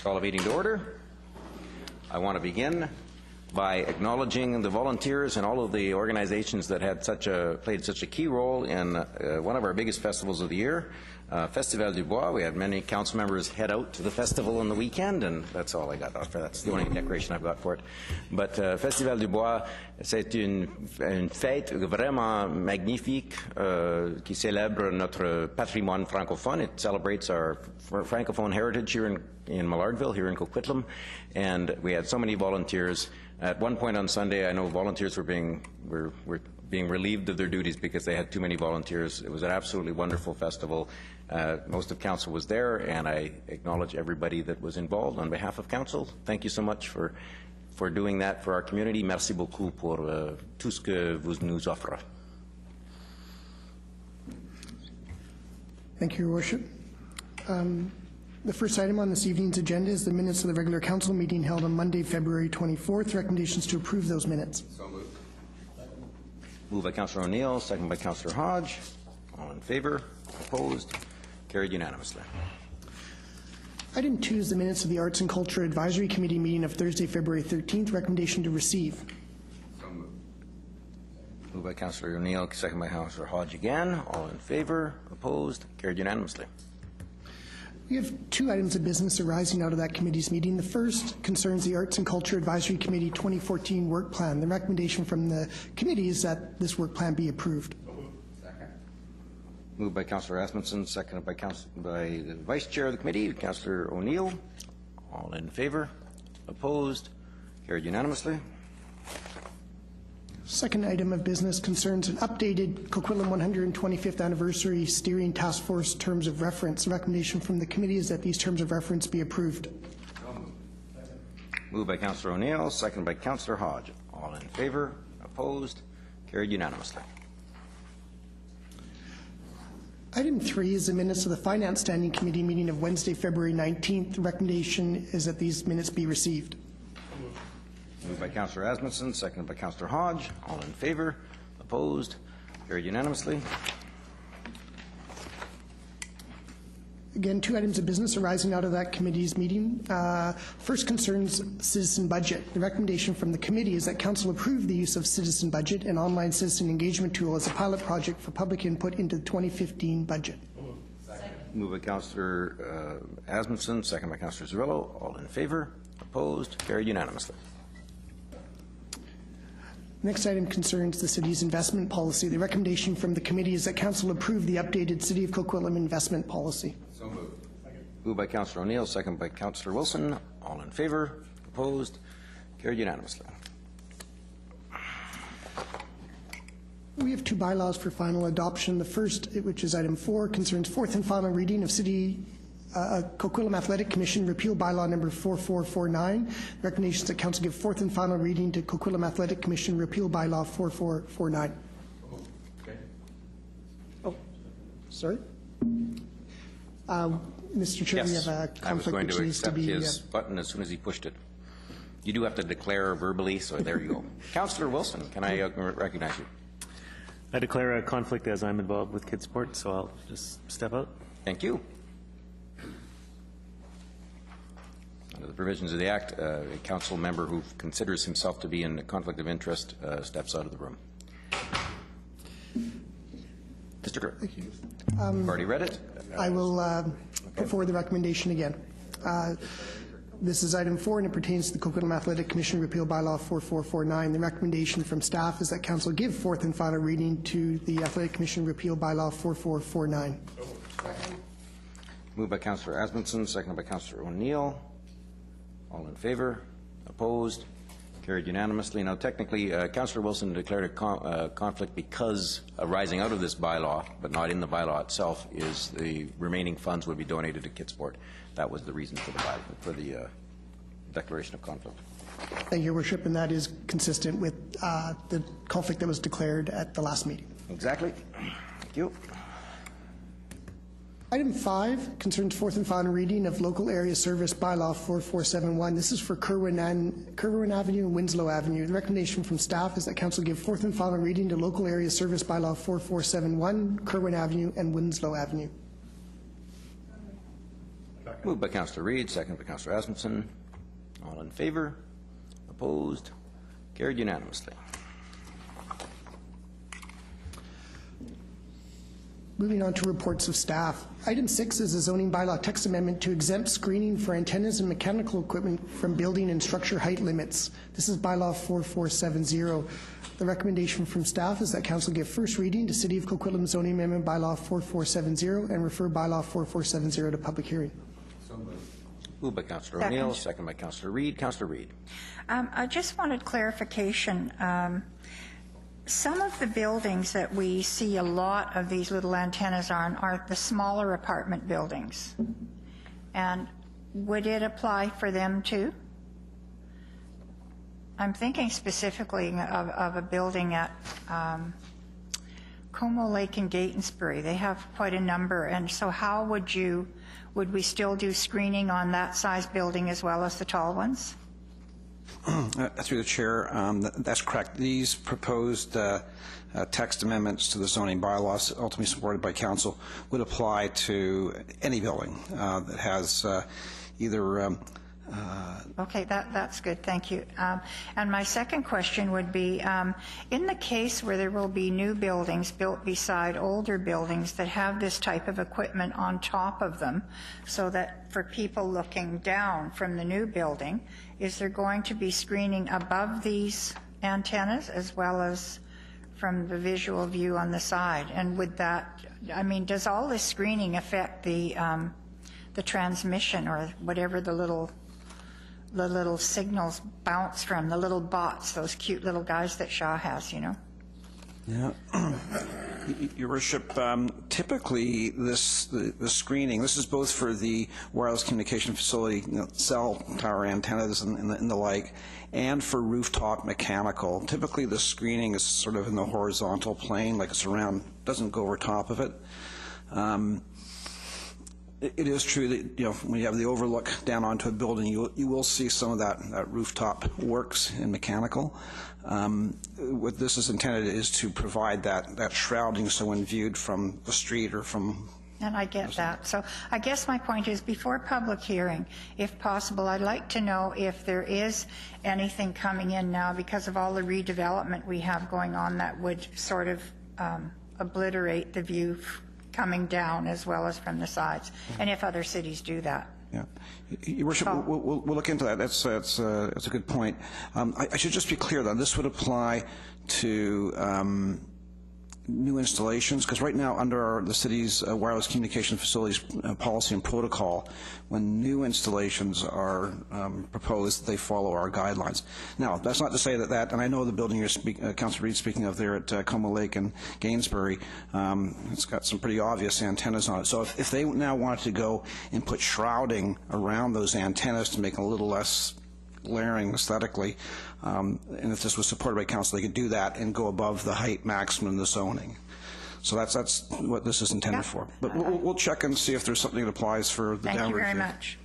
Call a meeting to order. I want to begin by acknowledging the volunteers and all of the organizations that had played such a key role in one of our biggest festivals of the year, Festival du Bois. We had many council members head out to the festival on the weekend, and that's all I got. That's the only decoration I've got for it. But Festival du Bois, c'est une fête vraiment magnifique qui célèbre notre patrimoine francophone. It celebrates our francophone heritage here in Millardville, here in Coquitlam, and we had so many volunteers. At one point on Sunday, I know volunteers were being relieved of their duties because they had too many volunteers. It was an absolutely wonderful festival. Most of council was there, and I acknowledge everybody that was involved on behalf of council. Thank you so much for doing that for our community. Merci beaucoup pour tout ce que vous nous offrez. Thank you, Your Worship. The first item on this evening's agenda is the minutes of the regular council meeting held on Monday, February 24th. Recommendations to approve those minutes. So moved. Moved by Councillor O'Neill, second by Councillor Hodge. All in favor? Opposed? Carried unanimously. Item 2 is the minutes of the Arts and Culture Advisory Committee meeting of Thursday, February 13th. Recommendation to receive. So moved. Moved by Councillor O'Neill, second by Councillor Hodge again. All in favor? Opposed? Carried unanimously. We have 2 items of business arising out of that committee's meeting. The first concerns the Arts and Culture Advisory Committee 2014 work plan. The recommendation from the committee is that this work plan be approved. Second. Moved by Councillor Asmundson, seconded by the Vice Chair of the committee, Councillor O'Neill. All in favor? Opposed? Carried unanimously. Second item of business concerns an updated Coquitlam 125th anniversary steering task force terms of reference. The recommendation from the committee is that these terms of reference be approved. Moved by Councillor O'Neill, seconded by Councillor Hodge. All in favor? Opposed? Carried unanimously. Item 3 is the minutes of the Finance Standing Committee meeting of Wednesday, February 19th. The recommendation is that these minutes be received. Moved by Councillor Asmundson, seconded by Councillor Hodge. All in favor? Opposed? Carried unanimously. Again, 2 items of business arising out of that committee's meeting. First concerns citizen budget. The recommendation from the committee is that council approve the use of Citizen Budget, an online citizen engagement tool, as a pilot project for public input into the 2015 budget. Moved by Councillor Asmundson, seconded by Councillor Zerillo. All in favor? Opposed? Carried unanimously. Next item concerns the city's investment policy. The recommendation from the committee is that council approve the updated City of Coquitlam investment policy. So moved. Moved by Councillor O'Neill, second by Councillor Wilson. All in favor? Opposed? Carried unanimously. We have 2 bylaws for final adoption. The first, which is item 4, concerns fourth and final reading of City Coquitlam Athletic Commission Repeal Bylaw number 4449. Recommendations that council give fourth and final reading to Coquitlam Athletic Commission Repeal Bylaw 4449. Okay. Oh, sorry. Mr. Chair, yes, we have a conflict which needs to be. I was going to accept his button as soon as he pushed it. You do have to declare verbally, so there you go. Councillor Wilson, can I recognize you? I declare a conflict as I'm involved with kids sport, so I'll just step out. Thank you. Under the provisions of the Act, a council member who considers himself to be in a conflict of interest steps out of the room. Mr. Clerk, you've already read it. I will put forward the recommendation again. This is item 4, and it pertains to the Coquitlam Athletic Commission Repeal Bylaw 4449. The recommendation from staff is that council give fourth and final reading to the Athletic Commission Repeal Bylaw 4449. Moved by Councillor Asmundson, seconded by Councillor O'Neill. All in favor? Opposed? Carried unanimously. Now, technically, Councillor Wilson declared a conflict because arising out of this bylaw, but not in the bylaw itself, is the remaining funds would be donated to Kidsport. That was the reason for the declaration of conflict. Thank you, Your Worship, and that is consistent with the conflict that was declared at the last meeting. Exactly. Thank you. Item 5 concerns fourth and final reading of Local Area Service Bylaw 4471. This is for Kerwan Avenue and Winslow Avenue. The recommendation from staff is that council give fourth and final reading to Local Area Service Bylaw 4471, Kerwan Avenue and Winslow Avenue. Moved by Councillor Reid, second by Councillor Asmussen. All in favor? Opposed? Carried unanimously. Moving on to reports of staff. Item 6 is a zoning bylaw text amendment to exempt screening for antennas and mechanical equipment from building and structure height limits. This is Bylaw 4470. The recommendation from staff is that Council give first reading to City of Coquitlam zoning amendment Bylaw 4470 and refer Bylaw 4470 to public hearing. Moved by Councillor O'Neill, second by Councillor Reid. Councillor Reid. I just wanted clarification. Some of the buildings that we see a lot of these little antennas on are the smaller apartment buildings. And would it apply for them too? I'm thinking specifically of a building at Como Lake in Gatensbury. They have quite a number, and so how would we still do screening on that size building as well as the tall ones? Through the chair, that's correct. These proposed text amendments to the zoning bylaws, ultimately supported by council, would apply to any building that has either Okay, that's good. Thank you. And my second question would be, in the case where there will be new buildings built beside older buildings that have this type of equipment on top of them, so that for people looking down from the new building, is there going to be screening above these antennas as well as from the visual view on the side? And would that, I mean, does all this screening affect the transmission or whatever the little signals bounce from, the little bots, those cute little guys that Shaw has, you know? Yeah. Your Worship, typically the screening, this is both for the wireless communication facility, cell tower antennas and the like, and for rooftop mechanical. Typically the screening is sort of in the horizontal plane, like it's around, doesn't go over top of it. It is true that, when you have the overlook down onto a building, you will see some of that rooftop works in mechanical. What this is intended is to provide that shrouding, so when viewed from the street or from... And I get that. So I guess my point is, before public hearing, if possible, I'd like to know if there is anything coming in now because of all the redevelopment we have going on that would sort of obliterate the view coming down as well as from the sides, and if other cities do that. Yeah, Your Worship, we'll look into that. That's a good point. I should just be clear that this would apply to new installations, because right now under the city's wireless communication facilities policy and protocol, when new installations are proposed, they follow our guidelines. Now, that's not to say that, and I know the building you're Councillor Reid speaking of there at Como Lake and Gainsbury, it's got some pretty obvious antennas on it. So if they now wanted to go and put shrouding around those antennas to make them a little less glaring aesthetically, and if this was supported by council, they could do that and go above the height maximum in the zoning. So that's what this is intended for. But we'll check and see if there's something that applies for the downward. Thank you very much.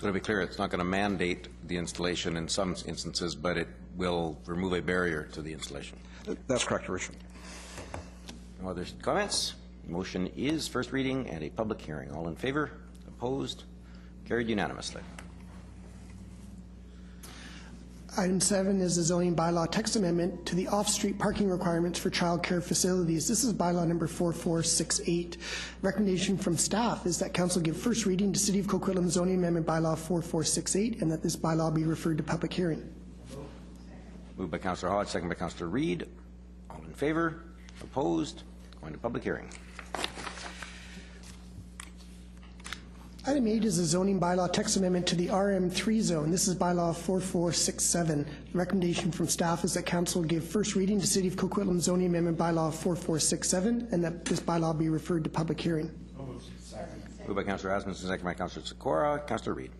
So to be clear, it's not going to mandate the installation in some instances, but it will remove a barrier to the installation. That's correct, Your Worship. No other comments? The motion is first reading and a public hearing. All in favor? Opposed? Carried unanimously. Item 7 is a zoning bylaw text amendment to the off-street parking requirements for child care facilities. This is bylaw number 4468. Recommendation from staff is that council give first reading to City of Coquitlam zoning amendment bylaw 4468 and that this bylaw be referred to public hearing. Moved by Councillor Hodge, second by Councillor Reid. All in favor? Opposed? Going to public hearing. Item 8 is a zoning bylaw text amendment to the RM3 zone. This is bylaw 4467. The recommendation from staff is that council give first reading to City of Coquitlam zoning amendment bylaw 4467 and that this bylaw be referred to public hearing. Moved by Councillor Asmussen, second by Councillor Sikora. Councillor Reid.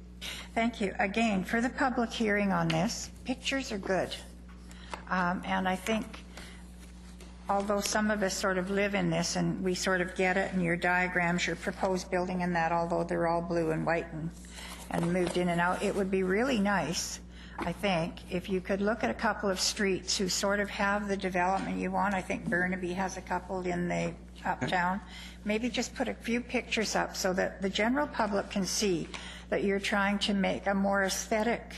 Thank you. Again, for the public hearing on this, pictures are good. And I think, although some of us sort of live in this and we sort of get it, and your diagrams, your proposed building and that, although they're all blue and white and moved in and out, it would be really nice, I think, if you could look at a couple of streets who sort of have the development you want. I think Burnaby has a couple in the uptown. Maybe just put a few pictures up so that the general public can see that you're trying to make a more aesthetic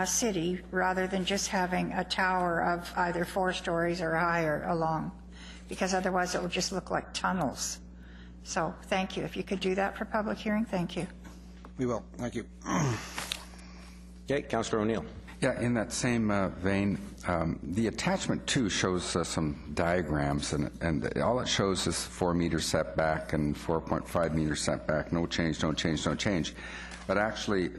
city rather than just having a tower of either 4 stories or higher along, because otherwise it will just look like tunnels. So thank you. If you could do that for public hearing, thank you. We will. Thank you. Okay, Councillor O'Neill. Yeah, in that same vein, the attachment 2 shows some diagrams, and all it shows is 4-meter setback and 4.5-meter setback, no change, no change, no change. But actually,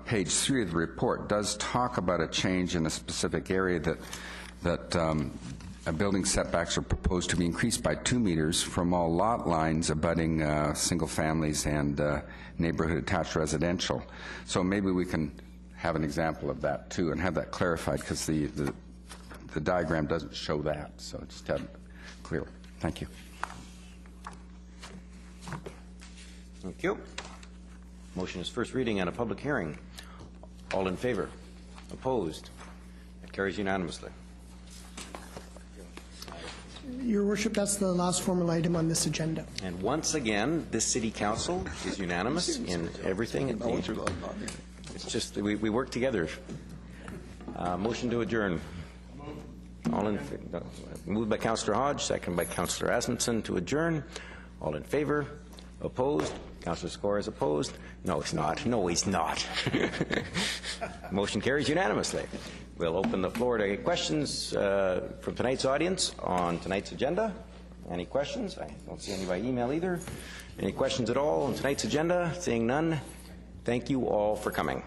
page 3 of the report does talk about a change in a specific area that building setbacks are proposed to be increased by 2 meters from all lot lines abutting single families and neighborhood attached residential. So maybe we can have an example of that too and have that clarified, because the diagram doesn't show that. So just have it clear. Thank you. Thank you. Motion is first reading and a public hearing. All in favor? Opposed? That carries unanimously. Your Worship, that's the last formal item on this agenda. And once again, this City Council is unanimous in everything. It's just we work together. Motion to adjourn. All in moved by Councillor Hodge, second by Councillor Asmussen to adjourn. All in favor? Opposed? Councillor Score is opposed. No, he's not. No, he's not. Motion carries unanimously. We'll open the floor to questions from tonight's audience on tonight's agenda. Any questions? I don't see any by email either. Any questions at all on tonight's agenda? Seeing none, thank you all for coming.